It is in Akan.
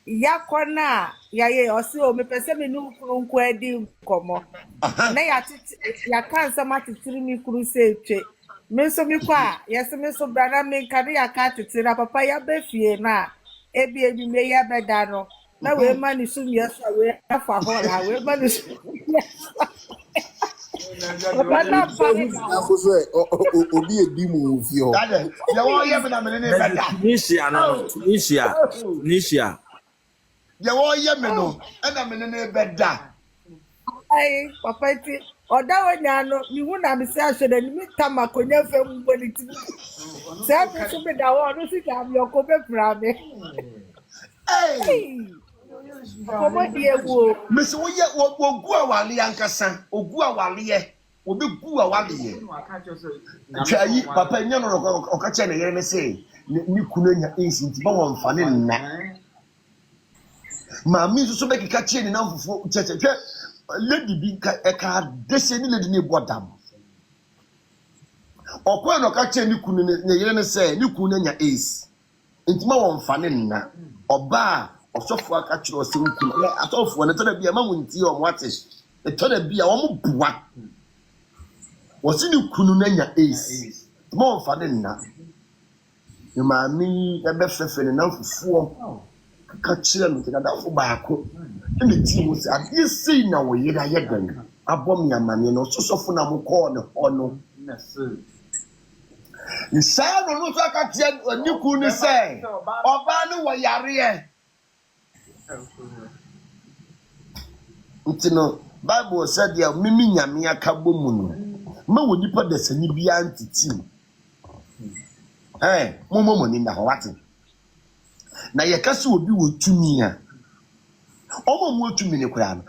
yakona yaye osi o me pese me nu kuru nko edi komo na ya kansa matitiri mi kuru se etwe me so mi kwa yes me so brada me kare ya ka titira papa ya be fie na ebi me ya beda no na we ma ni so mi so we afa hall ha we ma ni so papa na pa me da ho Obi edi mu fi ho. Dade, ya wo ye me na me ne beda. Tunisia no, Tunisia. Ya wo ye me no, e na me ne beda. ai papa ti oda wonya no mi hu na me se ahwe na ni mi tama konya fe mu boni ti se me so me da wo no si ka mi okọ be fra me Hey, komo di ewu me se wo ye wo gu awale ankasa, ogu awale ye. Obi gu awale ye. Twayi papa nya no oka che ne yere ne se ni kunu nya esi nti ba won fa ne nna. Ma mi so be kika che ne na fufu cheche hwe lady bi ka e ka dese ni lady ne bodam. Okwa no ka che ni kunu ne yere ne se ni kunu nya esi. Nti ma won fa ne nna. Oba osofo aka kire ose nkunu. Asofo ne to da bia ma munti o mo ate. E to da bia wo mo bua. Wasi ni kunu na nya esi. Mo won fa ne nna. Ni ma mi e be fefe ne na fufuo. Ka kire me te da fo baako. Ene ti mo se ade sei na wo yeda yedan. Abom ya mane no sosofo na mo ko ne ono. Ni sa no no so aka tie ni kunu se. Oba no wo yare e. Ntino Bible said ya mimi nyame aka bomu no. Ma wo nipa da sani bia antiti. Momo ni na ho wate. Na ye kase obi wo tumi a. Omo mo tumi ne kura no.